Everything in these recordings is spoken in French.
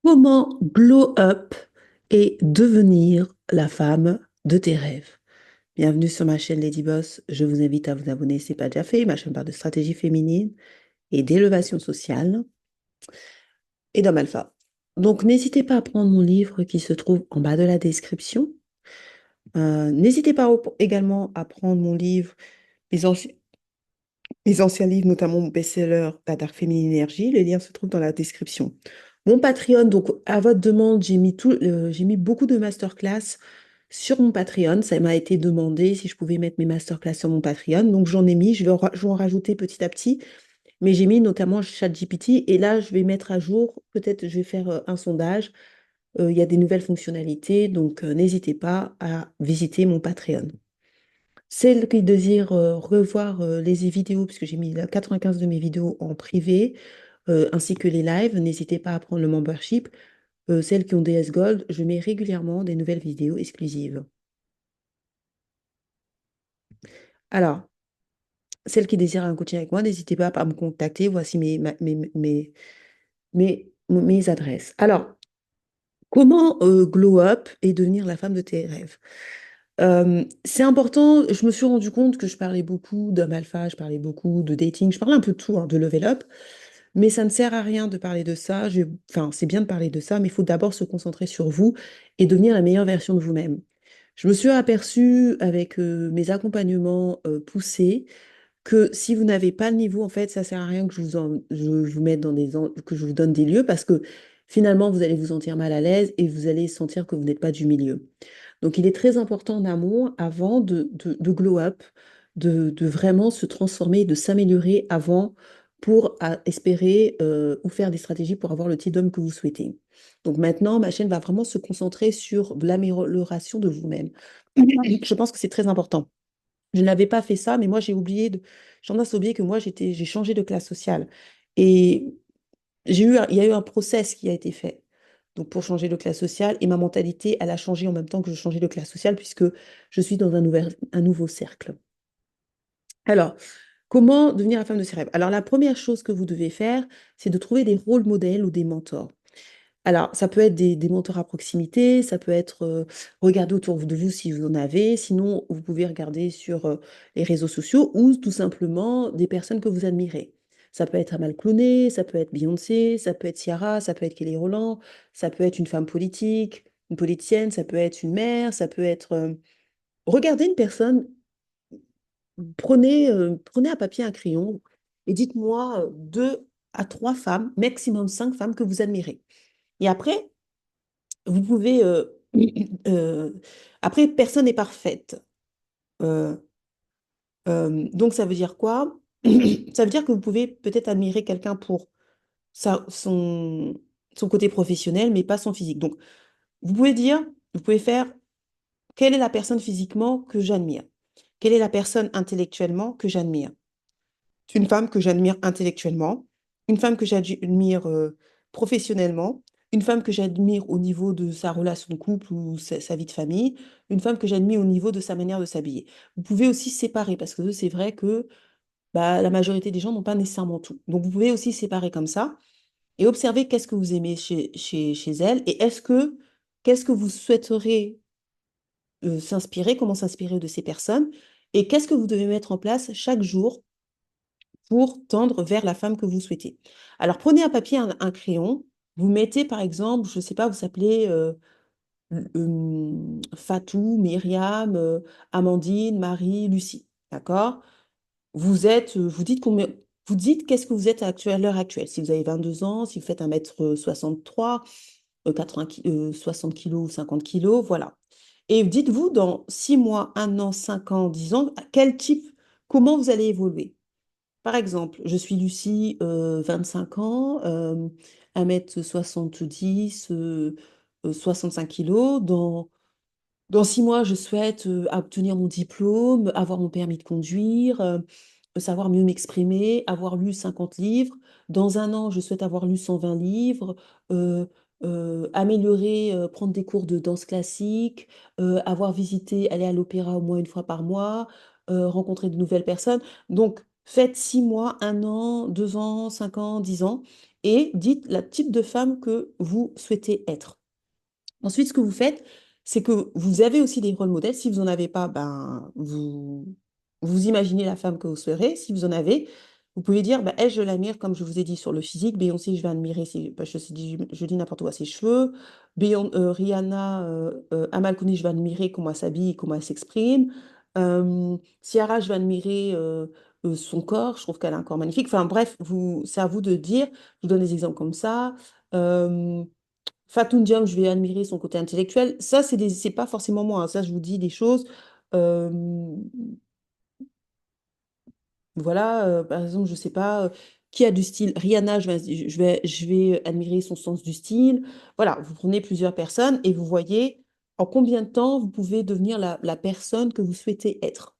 Comment glow up et devenir la femme de tes rêves? Bienvenue sur ma chaîne Lady Boss. Je vous invite à vous abonner si ce n'est pas déjà fait. Ma chaîne parle de stratégie féminine et d'élévation sociale et d'homme alpha. Donc, n'hésitez pas à prendre mon livre qui se trouve en bas de la description. N'hésitez pas également à prendre mon livre, les, anci- les anciens livres, notamment mon best-seller, La Dark Féminine Énergie. Les liens se trouvent dans la description. Mon Patreon, donc à votre demande, j'ai mis beaucoup de masterclass sur mon Patreon. Ça m'a été demandé si je pouvais mettre mes masterclass sur mon Patreon. Donc j'en ai mis, je vais en rajouter petit à petit. Mais j'ai mis notamment ChatGPT. Et là, je vais mettre à jour, peut-être je vais faire un sondage. Il y a des nouvelles fonctionnalités. Donc n'hésitez pas à visiter mon Patreon. Celles qui désirent revoir les vidéos, puisque j'ai mis 95 de mes vidéos en privé, ainsi que les lives, n'hésitez pas à prendre le membership. Celles qui ont DS Gold, je mets régulièrement des nouvelles vidéos exclusives. Alors, celles qui désirent un coaching avec moi, n'hésitez pas à me contacter. Voici mes adresses. Alors, comment glow up et devenir la femme de tes rêves? C'est important, je me suis rendu compte que je parlais beaucoup d'homme alpha, je parlais beaucoup de dating, je parlais un peu de tout, hein, de level up, mais ça ne sert à rien de parler de ça. Enfin, c'est bien de parler de ça, mais il faut d'abord se concentrer sur vous et devenir la meilleure version de vous-même. Je me suis aperçue avec mes accompagnements poussés que si vous n'avez pas le niveau, en fait, ça sert à rien que je vous mette dans que je vous donne des lieux parce que finalement, vous allez vous sentir mal à l'aise et vous allez sentir que vous n'êtes pas du milieu. Donc, il est très important en amont, avant de glow up, de vraiment se transformer, de s'améliorer avant pour espérer ou faire des stratégies pour avoir le type d'homme que vous souhaitez. Donc maintenant, ma chaîne va vraiment se concentrer sur l'amélioration de vous-même. Je pense que c'est très important. Je n'avais pas fait ça, mais moi j'ai tendance à oublier que moi j'ai changé de classe sociale. Et il y a eu un process qui a été fait. Donc pour changer de classe sociale, et ma mentalité, elle a changé en même temps que je changeais de classe sociale, puisque je suis dans un nouveau cercle. Alors, comment devenir la femme de ses rêves? Alors, la première chose que vous devez faire, c'est de trouver des rôles modèles ou des mentors. Alors, ça peut être des mentors à proximité, ça peut être regarder autour de vous si vous en avez. Sinon, vous pouvez regarder sur les réseaux sociaux ou tout simplement des personnes que vous admirez. Ça peut être Amal Clooney, ça peut être Beyoncé, ça peut être Ciara, ça peut être Kelly Rowland, ça peut être une femme politique, une politicienne, ça peut être une mère, ça peut être... Regardez une personne, prenez un papier, un crayon et dites-moi 2 à 3 femmes, maximum 5 femmes que vous admirez. Et après, vous pouvez... euh, après, personne n'est parfaite. Euh, donc, ça veut dire quoi? Ça veut dire que vous pouvez peut-être admirer quelqu'un pour sa- son, son côté professionnel, mais pas son physique. Donc, vous pouvez dire, vous pouvez faire, quelle est la personne physiquement que j'admire? Quelle est la personne intellectuellement que j'admire? Une femme que j'admire intellectuellement, une femme que j'admire professionnellement, une femme que j'admire au niveau de sa relation de couple ou sa vie de famille, une femme que j'admire au niveau de sa manière de s'habiller. Vous pouvez aussi séparer parce que c'est vrai que la majorité des gens n'ont pas nécessairement tout. Donc vous pouvez aussi séparer comme ça et observer qu'est-ce que vous aimez chez elle et qu'est-ce que vous souhaiteriez s'inspirer, comment s'inspirer de ces personnes et qu'est-ce que vous devez mettre en place chaque jour pour tendre vers la femme que vous souhaitez. Alors, prenez un papier, un crayon, vous mettez par exemple, je ne sais pas, vous s'appelez Fatou, Myriam, Amandine, Marie, Lucie, d'accord? Vous dites combien, vous dites qu'est-ce que vous êtes à l'heure actuelle. Si vous avez 22 ans, si vous faites 1 m 63, 80 60 kilos ou 50 kilos, voilà. Et dites-vous dans 6 mois, 1 an, 5 ans, 10 ans, comment vous allez évoluer. Par exemple, je suis Lucie, 25 ans, 1 m 70, 65 kilos. Dans 6 mois, je souhaite obtenir mon diplôme, avoir mon permis de conduire, savoir mieux m'exprimer, avoir lu 50 livres. Dans 1 an, je souhaite avoir lu 120 livres, euh, améliorer, prendre des cours de danse classique, avoir visité, aller à l'opéra au moins 1 fois par mois, rencontrer de nouvelles personnes. Donc, Faites 6 mois, 1 an, 2 ans, 5 ans, 10 ans, et dites la type de femme que vous souhaitez être. Ensuite, ce que vous faites, c'est que vous avez aussi des rôles modèles. Si vous n'en avez pas, ben, vous imaginez la femme que vous serez. Si vous en avez, vous pouvez dire, ben, elle, je l'admire, comme je vous ai dit, sur le physique. Beyoncé, je vais admirer, ben, je dis n'importe quoi, ses cheveux. Rihanna, Amal Clooney, je vais admirer comment elle s'habille, comment elle s'exprime. Ciara, je vais admirer son corps. Je trouve qu'elle a un corps magnifique. Enfin, bref, c'est à vous de dire. Je vous donne des exemples comme ça. Euh, Fatou Ndiaye, je vais admirer son côté intellectuel. Ça, c'est pas forcément moi, hein. Ça, je vous dis des choses. euh, voilà, par exemple, je sais pas, qui a du style. Rihanna, je vais admirer son sens du style. Voilà, vous prenez plusieurs personnes et vous voyez en combien de temps vous pouvez devenir la personne que vous souhaitez être.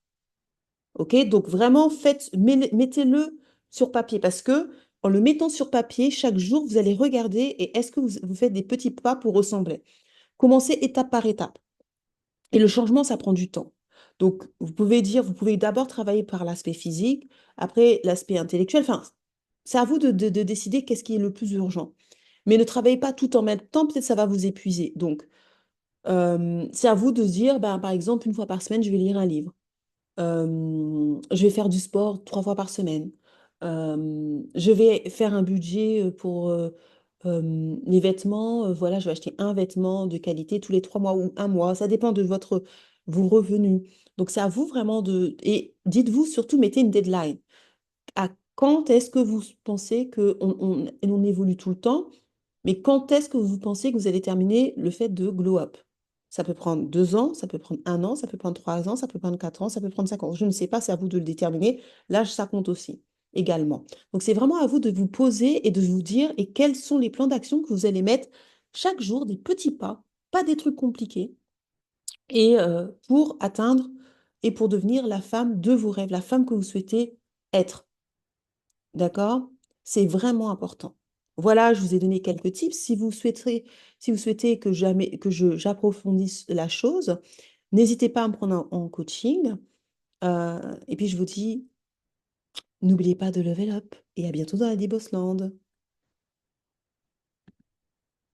OK? Donc, vraiment, mettez-le sur papier parce que en le mettant sur papier, chaque jour, vous allez regarder et est-ce que vous faites des petits pas pour ressembler. Commencez étape par étape. Et le changement, ça prend du temps. Donc, vous pouvez d'abord travailler par l'aspect physique, après l'aspect intellectuel. Enfin, c'est à vous de décider qu'est-ce qui est le plus urgent. Mais ne travaillez pas tout en même temps, peut-être ça va vous épuiser. Donc, c'est à vous de se dire, ben, par exemple, 1 fois par semaine, je vais lire un livre. Je vais faire du sport 3 fois par semaine. Je vais faire un budget pour les vêtements. Voilà, je vais acheter un vêtement de qualité tous les 3 mois ou un mois. Ça dépend de vos revenus. Donc, c'est à vous vraiment de... Et dites-vous surtout, mettez une deadline. À quand est-ce que vous pensez on évolue tout le temps, mais quand est-ce que vous pensez que vous allez terminer le fait de glow up? Ça peut prendre 2 ans, ça peut prendre un an, ça peut prendre 3 ans, ça peut prendre 4 ans, ça peut prendre 5 ans. Je ne sais pas, c'est à vous de le déterminer. L'âge, ça compte aussi, également. Donc, c'est vraiment à vous de vous poser et de vous dire et quels sont les plans d'action que vous allez mettre chaque jour, des petits pas des trucs compliqués, et pour atteindre et pour devenir la femme de vos rêves, la femme que vous souhaitez être. D'accord? C'est vraiment important. Voilà, je vous ai donné quelques tips. Si vous souhaitez j'approfondisse la chose, n'hésitez pas à me prendre en coaching. Et puis je vous dis, n'oubliez pas de level up et à bientôt dans la Bossland.